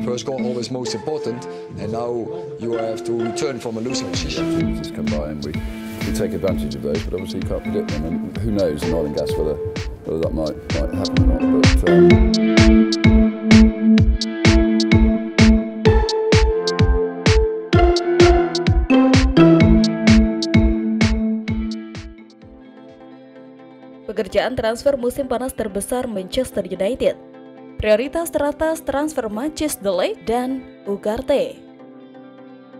First goal always most important, and now you have to return from a losing position. Just come by and we take advantage of those, but obviously you can't predict them, and who knows in oil and gas whether that might happen or not. Pekerjaan transfer musim panas terbesar Manchester United. Prioritas teratas transfer Matthijs de Ligt dan Ugarte.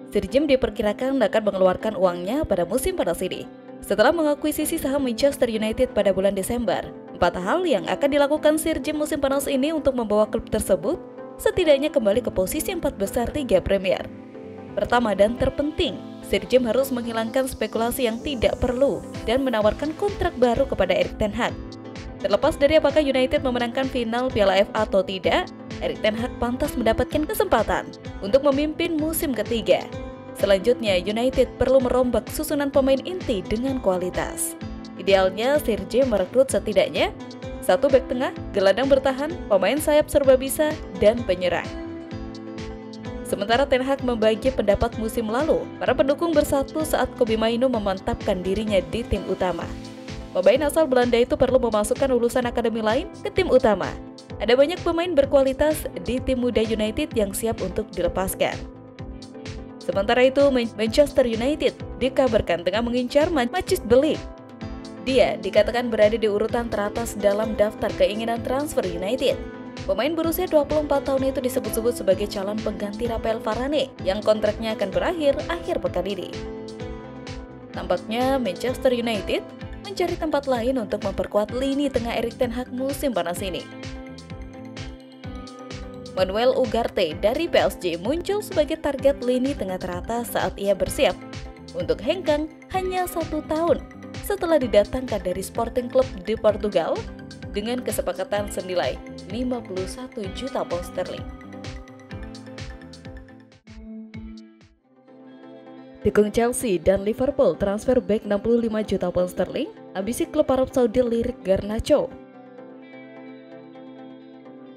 Sir Jim diperkirakan akan mengeluarkan uangnya pada musim panas ini. Setelah mengakuisisi saham Manchester United pada bulan Desember, 4 hal yang akan dilakukan Sir Jim musim panas ini untuk membawa klub tersebut setidaknya kembali ke posisi 4 besar Liga Premier. Pertama dan terpenting, Sir Jim harus menghilangkan spekulasi yang tidak perlu dan menawarkan kontrak baru kepada Erik ten Hag. Terlepas dari apakah United memenangkan final Piala FA atau tidak, Erik ten Hag pantas mendapatkan kesempatan untuk memimpin musim ketiga. Selanjutnya, United perlu merombak susunan pemain inti dengan kualitas. Idealnya, Sir Jim merekrut setidaknya 1 bek tengah, gelandang bertahan, pemain sayap serba bisa, dan penyerang. Sementara Ten Hag membagi pendapat musim lalu, para pendukung bersatu saat Kobbie Mainoo memantapkan dirinya di tim utama. Pemain asal Belanda itu perlu memasukkan lulusan akademi lain ke tim utama. Ada banyak pemain berkualitas di tim muda United yang siap untuk dilepaskan. Sementara itu, Manchester United dikabarkan tengah mengincar Matthijs de Ligt. Dia dikatakan berada di urutan teratas dalam daftar keinginan transfer United. Pemain berusia 24 tahun itu disebut-sebut sebagai calon pengganti Raphael Varane yang kontraknya akan berakhir akhir pekan ini. Tampaknya Manchester United mencari tempat lain untuk memperkuat lini tengah Erik ten Hag musim panas ini. Manuel Ugarte dari PSG muncul sebagai target lini tengah teratas saat ia bersiap untuk hengkang hanya 1 tahun setelah didatangkan dari Sporting Club di Portugal dengan kesepakatan senilai 51 juta pound sterling. Dukung Chelsea dan Liverpool transfer back 65 juta pound sterling, ambisi klub Arab Saudi lirik Garnacho.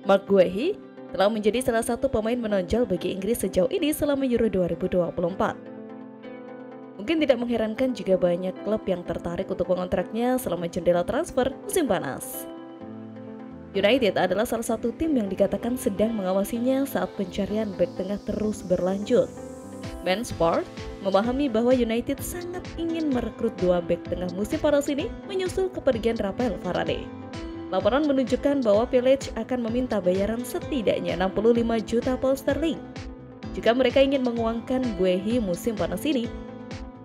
Marc Guehi telah menjadi salah satu pemain menonjol bagi Inggris sejauh ini selama Euro 2024. Mungkin tidak mengherankan jika banyak klub yang tertarik untuk mengontraknya selama jendela transfer musim panas. United adalah salah satu tim yang dikatakan sedang mengawasinya saat pencarian bek tengah terus berlanjut. Man Sport memahami bahwa United sangat ingin merekrut 2 bek tengah musim panas ini menyusul kepergian Raphael Varane. Laporan menunjukkan bahwa Village akan meminta bayaran setidaknya 65 juta pound sterling jika mereka ingin menguangkan Guehi musim panas ini.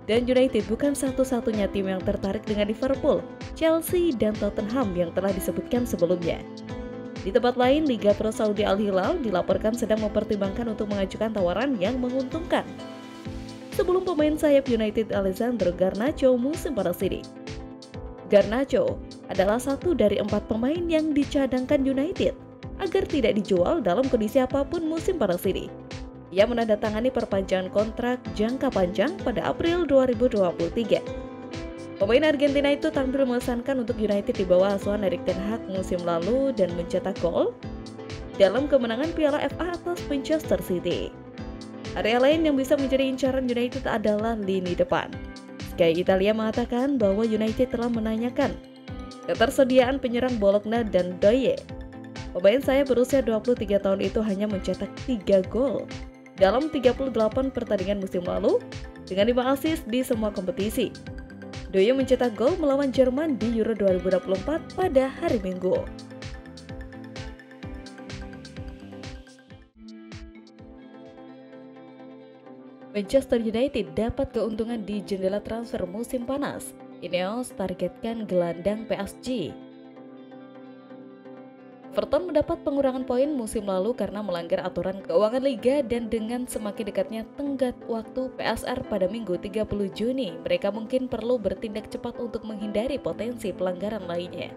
Dan United bukan satu-satunya tim yang tertarik dengan Liverpool, Chelsea, dan Tottenham yang telah disebutkan sebelumnya. Di tempat lain, Liga Pro Saudi Al Hilal dilaporkan sedang mempertimbangkan untuk mengajukan tawaran yang menguntungkan sebelum pemain sayap United Alessandro Garnacho musim panas ini. Garnacho adalah satu dari 4 pemain yang dicadangkan United agar tidak dijual dalam kondisi apapun musim panas ini. Ia menandatangani perpanjangan kontrak jangka panjang pada April 2023. Pemain Argentina itu tampil mengesankan untuk United di bawah asuhan Erik ten Hag musim lalu dan mencetak gol dalam kemenangan Piala FA atas Manchester City. Area lain yang bisa menjadi incaran United adalah lini depan. Sky Italia mengatakan bahwa United telah menanyakan ketersediaan penyerang Bologna dan Doye. Pemain saya berusia 23 tahun itu hanya mencetak 3 gol dalam 38 pertandingan musim lalu dengan 5 assist di semua kompetisi. Doye mencetak gol melawan Jerman di Euro 2024 pada hari Minggu. Manchester United dapat keuntungan di jendela transfer musim panas. Ineos targetkan gelandang PSG. Everton mendapat pengurangan poin musim lalu karena melanggar aturan keuangan liga dan dengan semakin dekatnya tenggat waktu PSR pada Minggu 30 Juni, mereka mungkin perlu bertindak cepat untuk menghindari potensi pelanggaran lainnya.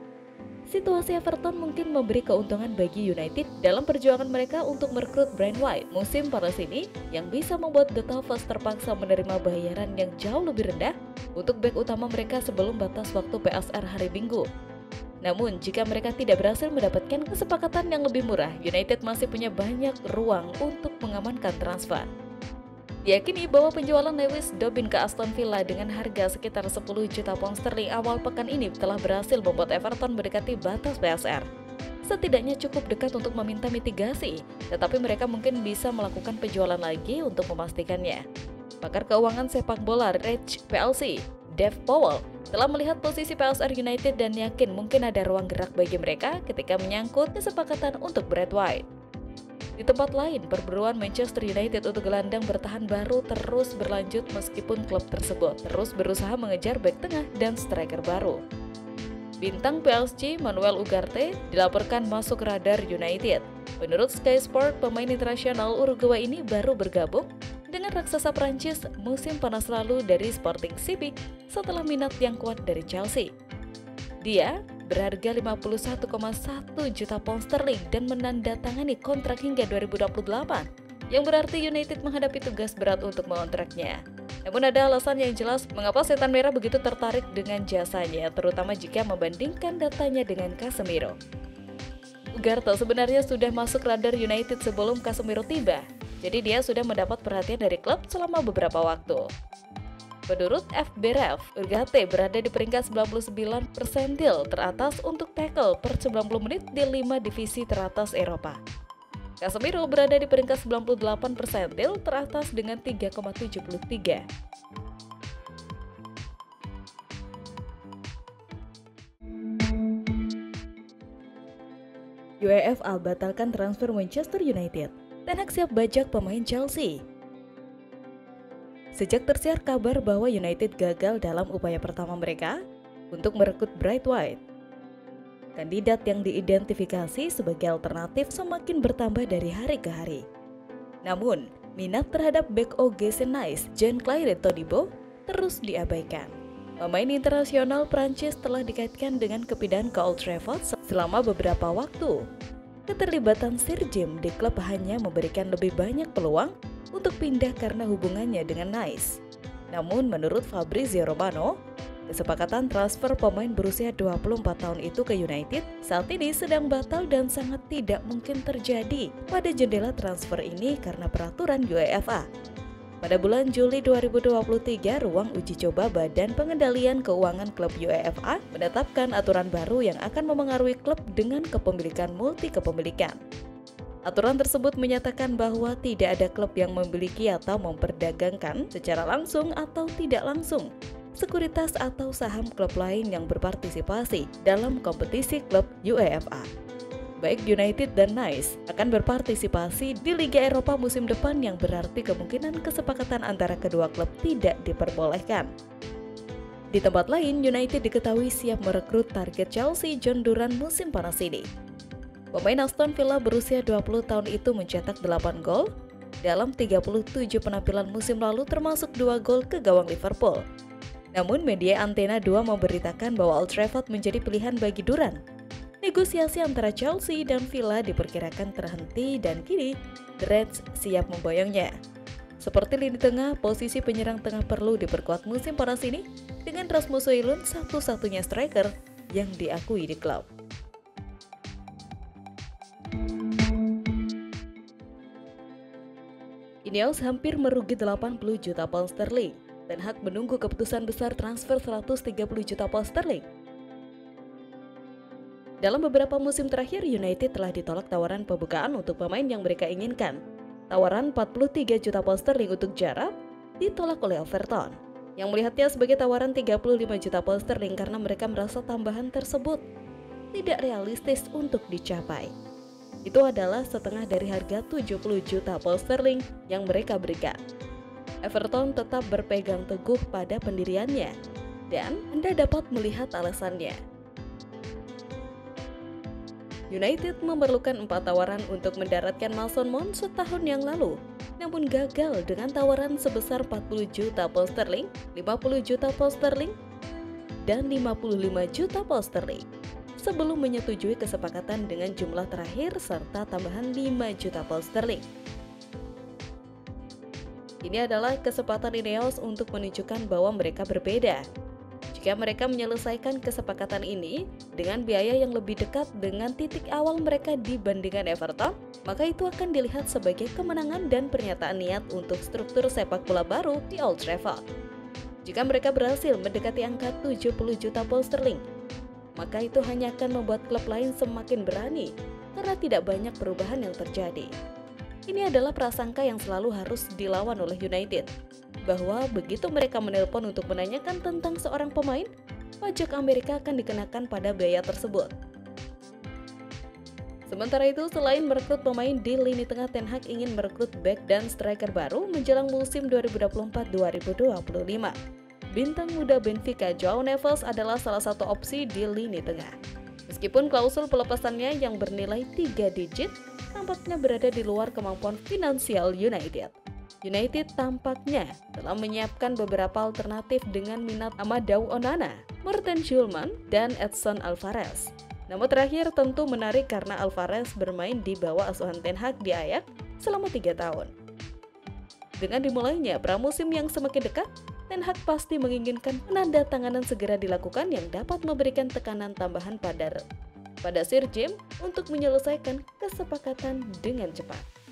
Situasi Everton mungkin memberi keuntungan bagi United dalam perjuangan mereka untuk merekrut Brand White musim panas ini yang bisa membuat The Toffees terpaksa menerima bayaran yang jauh lebih rendah untuk bek utama mereka sebelum batas waktu PSR hari Minggu. Namun, jika mereka tidak berhasil mendapatkan kesepakatan yang lebih murah, United masih punya banyak ruang untuk mengamankan transfer. Diyakini bahwa penjualan Lewis Dobbin ke Aston Villa dengan harga sekitar 10 juta pound sterling awal pekan ini telah berhasil membuat Everton mendekati batas PSR. Setidaknya cukup dekat untuk meminta mitigasi, tetapi mereka mungkin bisa melakukan penjualan lagi untuk memastikannya. Pakar keuangan sepak bola Rich PLC, Dave Powell, telah melihat posisi PSR United dan yakin mungkin ada ruang gerak bagi mereka ketika menyangkut kesepakatan untuk Brad White. Di tempat lain, perburuan Manchester United untuk gelandang bertahan baru terus berlanjut meskipun klub tersebut terus berusaha mengejar bek tengah dan striker baru. Bintang PSG Manuel Ugarte dilaporkan masuk radar United. Menurut Sky Sport, pemain internasional Uruguay ini baru bergabung dengan raksasa Prancis musim panas lalu dari Sporting CP setelah minat yang kuat dari Chelsea. Dia berharga 51,1 juta pound sterling dan menandatangani kontrak hingga 2028, yang berarti United menghadapi tugas berat untuk mengontraknya. Namun ada alasan yang jelas mengapa Setan Merah begitu tertarik dengan jasanya, terutama jika membandingkan datanya dengan Casemiro. Ugarte sebenarnya sudah masuk radar United sebelum Casemiro tiba, jadi dia sudah mendapat perhatian dari klub selama beberapa waktu. Menurut FBref, Ugarte berada di peringkat 99 persentil teratas untuk tackle per 90 menit di 5 divisi teratas Eropa. Casemiro berada di peringkat 98 persentil teratas dengan 3,73. UEFA batalkan transfer Manchester United. Ten Hag siap bajak pemain Chelsea. Sejak tersiar kabar bahwa United gagal dalam upaya pertama mereka untuk merekrut Brad White, kandidat yang diidentifikasi sebagai alternatif semakin bertambah dari hari ke hari. Namun, minat terhadap bek OGC Nice, Jean-Claire Todibo, terus diabaikan. Pemain internasional Prancis telah dikaitkan dengan kepindahan ke Old Trafford selama beberapa waktu. Keterlibatan Sir Jim di klub hanya memberikan lebih banyak peluang untuk pindah karena hubungannya dengan Nice. Namun menurut Fabrizio Romano, kesepakatan transfer pemain berusia 24 tahun itu ke United saat ini sedang batal dan sangat tidak mungkin terjadi pada jendela transfer ini karena peraturan UEFA. Pada bulan Juli 2023, ruang uji coba Badan Pengendalian Keuangan Klub UEFA menetapkan aturan baru yang akan memengaruhi klub dengan kepemilikan multi-kepemilikan. Aturan tersebut menyatakan bahwa tidak ada klub yang memiliki atau memperdagangkan secara langsung atau tidak langsung sekuritas atau saham klub lain yang berpartisipasi dalam kompetisi klub UEFA. Baik United dan Nice akan berpartisipasi di Liga Eropa musim depan yang berarti kemungkinan kesepakatan antara kedua klub tidak diperbolehkan. Di tempat lain, United diketahui siap merekrut target Chelsea John Duran musim panas ini. Pemain Aston Villa berusia 20 tahun itu mencetak 8 gol dalam 37 penampilan musim lalu termasuk 2 gol ke gawang Liverpool. Namun media Antena 2 memberitakan bahwa Old Trafford menjadi pilihan bagi Duran. Negosiasi antara Chelsea dan Villa diperkirakan terhenti dan kini The Reds siap memboyongnya. Seperti lini tengah, posisi penyerang tengah perlu diperkuat musim panas ini dengan Rasmus Højlund satu-satunya striker yang diakui di klub. Ineos hampir merugi 80 juta pound sterling. Ten Hag menunggu keputusan besar transfer 130 juta pound sterling. Dalam beberapa musim terakhir, United telah ditolak tawaran pembukaan untuk pemain yang mereka inginkan. Tawaran 43 juta pound sterling untuk Gerrard ditolak oleh Everton, yang melihatnya sebagai tawaran 35 juta pound sterling karena mereka merasa tambahan tersebut tidak realistis untuk dicapai. Itu adalah setengah dari harga 70 juta pound sterling yang mereka berikan. Everton tetap berpegang teguh pada pendiriannya, dan Anda dapat melihat alasannya. United memerlukan 4 tawaran untuk mendaratkan Mason Mount setahun yang lalu, namun gagal dengan tawaran sebesar 40 juta pound sterling, 50 juta pound sterling, dan 55 juta pound sterling sebelum menyetujui kesepakatan dengan jumlah terakhir serta tambahan 5 juta pound sterling. Ini adalah kesempatan Ineos untuk menunjukkan bahwa mereka berbeda. Jika mereka menyelesaikan kesepakatan ini dengan biaya yang lebih dekat dengan titik awal mereka dibandingkan Everton, maka itu akan dilihat sebagai kemenangan dan pernyataan niat untuk struktur sepak bola baru di Old Trafford. Jika mereka berhasil mendekati angka 70 juta pound sterling, maka itu hanya akan membuat klub lain semakin berani karena tidak banyak perubahan yang terjadi. Ini adalah prasangka yang selalu harus dilawan oleh United, bahwa begitu mereka menelpon untuk menanyakan tentang seorang pemain, pajak Amerika akan dikenakan pada biaya tersebut. Sementara itu, selain merekrut pemain di lini tengah, Ten Hag ingin merekrut back dan striker baru menjelang musim 2024-2025. Bintang muda Benfica João Neves adalah salah satu opsi di lini tengah. Meskipun klausul pelepasannya yang bernilai 3 digit tampaknya berada di luar kemampuan finansial United. United tampaknya telah menyiapkan beberapa alternatif dengan minat Amadou Onana, Morten Schulman, dan Edson Alvarez. Namun terakhir tentu menarik karena Alvarez bermain di bawah asuhan Ten Hag di Ajax selama 3 tahun. Dengan dimulainya pramusim yang semakin dekat, Ten Hag pasti menginginkan penandatanganan segera dilakukan yang dapat memberikan tekanan tambahan pada Sir Jim untuk menyelesaikan kesepakatan dengan cepat.